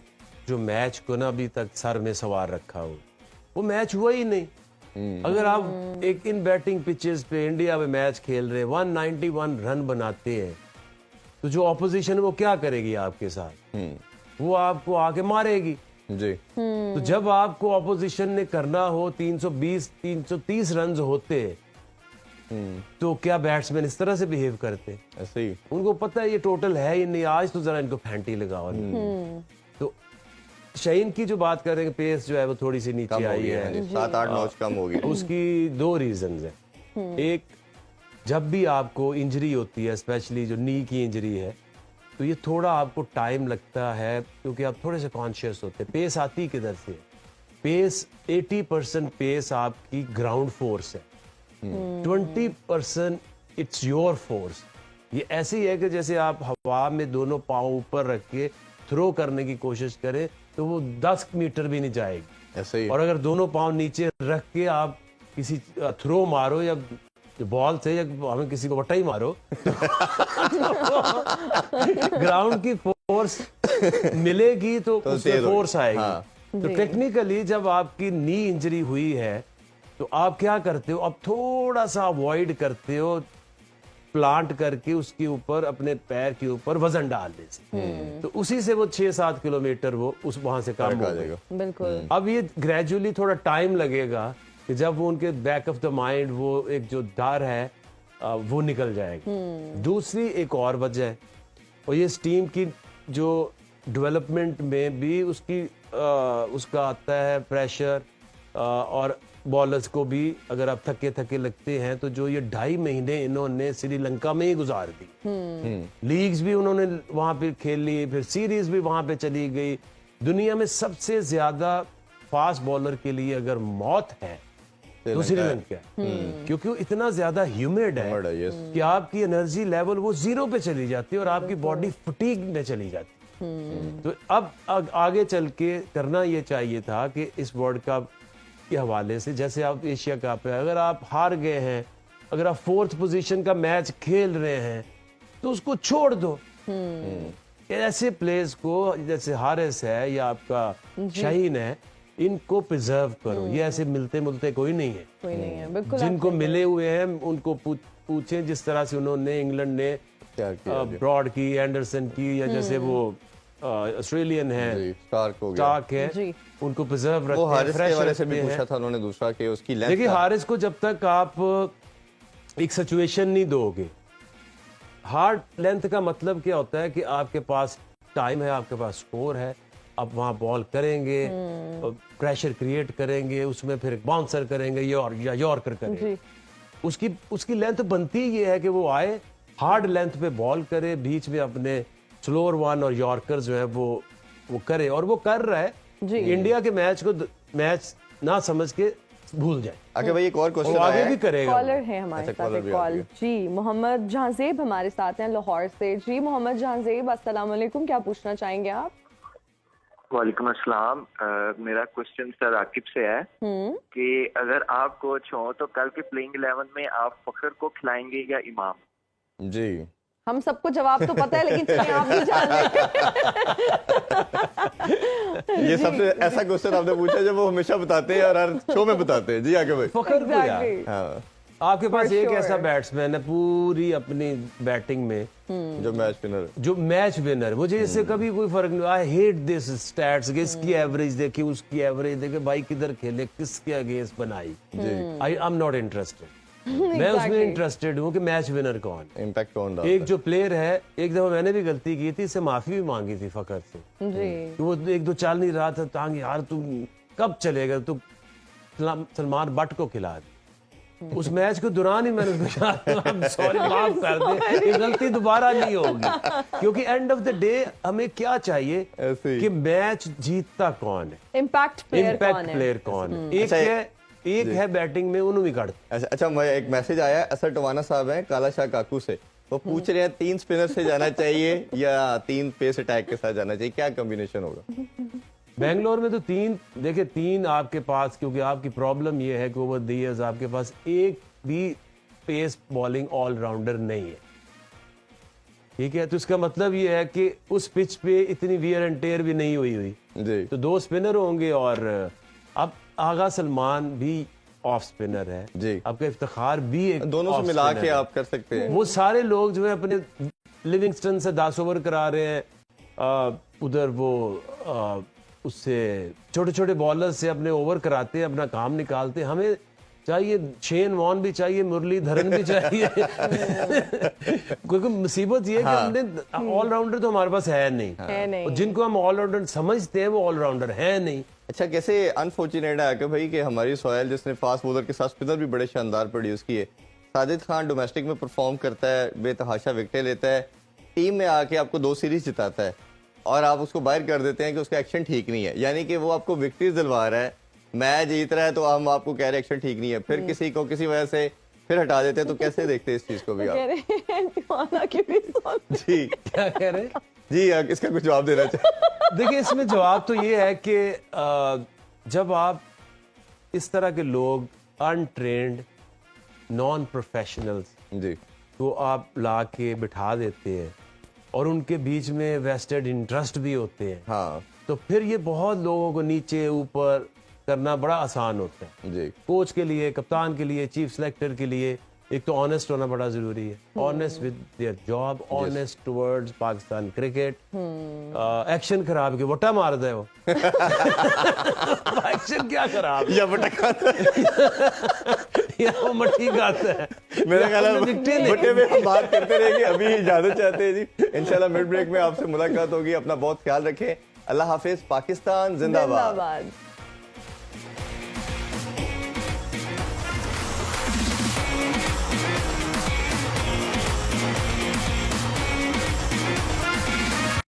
जो मैच को ना अभी तक सर में सवार रखा हो, वो मैच हुआ ही नहीं। अगर आप एक इन बैटिंग पिचेस पे इंडिया में मैच खेल रहे, 191 रन बनाते हैं, तो जो ऑपोजिशन है वो क्या करेगी आपके साथ? वो आपको आके मारेगी। जी। तो जब आपको ऑपोजिशन ने करना हो 320-330 रन होते, तो क्या बैट्समैन इस तरह से बिहेव करते? ऐसे ही उनको पता है ये टोटल है ही नहीं, आज तो जरा इनको फैंटी लगाओ। तो शाहीन की जो बात कर रहे हैं, पेस जो है वो थोड़ी सी नीचे कम हो आई गया है, है, 7-8 नॉच कम हो गई। उसकी 2 रीजंस हैं। एक, जब भी आपको इंजरी होती है, स्पेशली जो नी की इंजरी है, तो ये थोड़ा आपको टाइम लगता है, क्योंकि आप थोड़े से कॉन्शियस होते हैं। पेस आती किधर से? पेस 80% पेस आपकी ग्राउंड फोर्स है, 20% इट्स योर फोर्स। ये ऐसे ही है कि जैसे आप हवा में दोनों पाँव ऊपर रख के थ्रो करने की कोशिश करें तो वो 10 मीटर भी नहीं जाएगी। ऐसे ही। और अगर दोनों पाँव नीचे रख के आप किसी थ्रो मारो या बॉल से, या हमें किसी को वटा ही मारो, ग्राउंड की फोर्स मिलेगी तो उससे फोर्स आएगी। हाँ। तो टेक्निकली जब आपकी नी इंजरी हुई है तो आप क्या करते हो? अब थोड़ा सा अवॉइड करते हो प्लांट करके उसके ऊपर, अपने पैर के ऊपर वजन डालने से, तो उसी से वो 6-7 किलोमीटर वो उस वहां से काम हो जाएगा। बिल्कुल। अब ये ग्रेजुअली थोड़ा टाइम लगेगा कि जब वो उनके बैक ऑफ द माइंड वो एक जो डर है वो निकल जाएगा। दूसरी एक और वजह है, और ये इस टीम की जो डेवलपमेंट में भी उसका आता है प्रेशर, और बॉलर्स को भी अगर आप थके थके लगते हैं तो जो ये 2.5 महीने इन्होंने श्रीलंका में ही गुजार दी, लीग्स भी उन्होंने वहां पे खेल ली, फिर सीरीज भी वहां पे चली गई। दुनिया में सबसे ज्यादा फास्ट बॉलर के लिए अगर मौत है तो श्रीलंका है, क्योंकि वो इतना ज्यादा ह्यूमिड है कि आपकी एनर्जी लेवल वो 0 पे चली जाती है और आपकी बॉडी फटीग में चली जाती है। तो अब आगे चल के करना ये चाहिए था कि इस वर्ल्ड कप के हवाले से, जैसे आप एशिया कप है, अगर आप हार गए हैं, अगर आप 4th पोजीशन का मैच खेल रहे हैं, तो उसको छोड़ दो। ऐसे प्लेयर्स को, जैसे हारिस है या आपका शाहीन है, इनको प्रिजर्व करो। ये ऐसे मिलते मिलते कोई नहीं है, बिल्कुल। जिनको मिले हुए हैं उनको पूछें, जिस तरह से उन्होंने इंग्लैंड ने क्या किया ब्रॉड की, एंडरसन की, या जैसे वो ऑस्ट्रेलियन है स्टार्क है, उनको प्रिजर्व रखते हैं। वो हारिस के बारे से भी पूछा था उन्होंने दूसरा, कि उसकी लेंथ। देखिए, हारिस को जब तक आप एक सिचुएशन नहीं दोगे, हार्ड लेंथ का मतलब क्या होता है कि आपके पास टाइम है, आपके पास स्कोर है, आप वहां बॉल करेंगे, प्रेशर क्रिएट करेंगे, उसमें फिर बाउंसर करेंगे या यॉर्कर करेंगे। उसकी लेंथ बनती ये है कि वो आए, हार्ड लेंथ पे बॉल करे, बीच में अपने स्लोअर वन और यॉर्कर जो है वो करे, और वो कर रहा है। जी। इंडिया के मैच को मैच ना समझ के भूल जाए। आगे भाई एक और क्वेश्चन वो आगे आया भी है। करेगा। कॉलर है हमारे अच्छा, साथ कॉलर एक भी आ कॉल। गया। जी, मोहम्मद जहांजेब हमारे साथ हैं लाहौर से। जी मोहम्मद जहांजेब, अस्सलाम वालेकुम, क्या पूछना चाहेंगे आप? वालेकुम अस्सलाम। मेरा क्वेश्चन सर आकिब से है कि अगर आप कोच हो तो कल के प्लेइंग 11 में आप फखर को खिलाएंगे या इमाम? जी, हम सबको जवाब तो पता है, लेकिन चलिए आप भी जान लें। ये सबसे ऐसा क्वेश्चन आपने पूछा जो वो हमेशा बताते हैं और हर शो में बताते हैं। जी आगे भाई। फखर को यार, Exactly. हाँ, आपके पास For एक sure. ऐसा बैट्समैन है पूरी अपनी बैटिंग में जो मैच विनर है। जो मैच विनर, मुझे इससे कभी कोई फर्क नहीं। आई हेट दिस स्टैट्स कि इसकी एवरेज देखे, उसकी एवरेज देखे, भाई किधर खेले, किसके अगेंस्ट बनाई। I am not interested. मैं उसमें Exactly. इंटरेस्टेड हूँ कि मैच विनर कौन है। इम्पैक्ट कौन डालता एक है? जो प्लेयर है, एक दफा मैंने भी गलती की थी, इससे माफी भी मांगी थी फखर से जी, कि वो एक दो चल नहीं रहा था, तांग यार तू कब चलेगा, तू सलमान बट को खिला दे। उस मैच के दौरान ही मैंने उसको कहा सॉरी माफ कर दे, ये गलती दोबारा नहीं होगी। क्योंकि एंड ऑफ द डे हमें क्या चाहिए ऐसे ही। कि मैच जीतता कौन है, इम्पैक्ट प्लेयर कौन इम्पैक्ट है? प्लेयर कौन है। एक अच्छा, है एक है बैटिंग में, उन्होंने भी काट। अच्छा, मैं एक मैसेज आया है, असर टवाना साहब हैं काला शाह काकू से। वो पूछ रहे हैं 3 स्पिनर से जाना चाहिए या 3 पेस अटैक के साथ जाना चाहिए, क्या कॉम्बिनेशन होगा? बेंगलोर में तो 3, देखिए 3 आपके पास, क्योंकि आपकी प्रॉब्लम ये है कि ओवर द इयर्स आपके पास एक भी पेस बॉलिंग ऑलराउंडर नहीं है। ठीक है, तो इसका मतलब ये है कि उस पिच पे इतनी वियर एंड टेयर भी नहीं हुई जी, तो 2 स्पिनर होंगे। और अब आगा सलमान भी ऑफ स्पिनर है जी। आपका इफ्तिखार भी एक दोनों से off मिला spinner के है। आप कर सकते हैं। वो सारे लोग जो है अपने लिविंगस्टन से 10 ओवर करा रहे हैं, उधर वो उससे छोटे छोटे बॉलर से अपने ओवर कराते हैं, अपना काम निकालते हैं। हमें चाहिए शेन वॉन भी चाहिए, मुरलीधरन भी चाहिए। क्योंकि मुसीबत ये है कि हमने ऑलराउंडर तो हमारे पास है नहीं, है नहीं। और जिनको हम ऑलराउंडर समझते हैं वो ऑलराउंडर है नहीं। अच्छा, कैसे अनफॉर्चुनेट है कि भाई कि हमारी सोहेल जिसने फास्ट बॉलर के साथ स्पिनर भी बड़े शानदार प्रोड्यूस किए, साजिद खान डोमेस्टिक में परफॉर्म करता है, बेतहाशा विकेटें लेता है, टीम में आके आपको 2 सीरीज जिताता है, और आप उसको बाहर कर देते हैं कि उसका एक्शन ठीक नहीं है। यानी कि वो आपको विक्ट्रीज दिलवा रहा है, मैच जीत रहा है, तो हम आपको कह रहे हैं एक्शन ठीक नहीं है, फिर किसी को किसी वजह से फिर हटा देते हैं। तो कैसे देखते हैं इस चीज को भी कह आप? रहे हैं दीवाना की भी सुन। जी क्या कह रहे हैं? जी, इसका कुछ जवाब देना चाहिए। देखिए, इसमें जवाब तो ये है कि जब आप इस तरह के लोग अनट्रेंड नॉन प्रोफेशनल्स जी, को आप ला के बिठा देते हैं और उनके बीच में वेस्टेड इंटरेस्ट भी होते हैं, हाँ तो फिर ये बहुत लोगों को नीचे ऊपर करना बड़ा आसान होता है। जी, कोच के लिए, कप्तान के लिए, चीफ सेलेक्टर के लिए एक तो ऑनेस्ट होना बड़ा जरूरी है। Honest with their job, honest towards Pakistan cricket. Action खराब के वटा मार दे वो। एक्शन क्या खराब या बटका या वो मट्टी गाता है। मेरा ख्याल है विकेटें ले। बटे में हम बात करते रहेंगे, अभी इजाजत चाहते हैं जी। इंशाल्लाह मिड ब्रेक में आपसे मुलाकात होगी। अपना बहुत ख्याल रखें। अल्लाह हाफिज। पाकिस्तान जिंदाबाद। जिंदाबाद।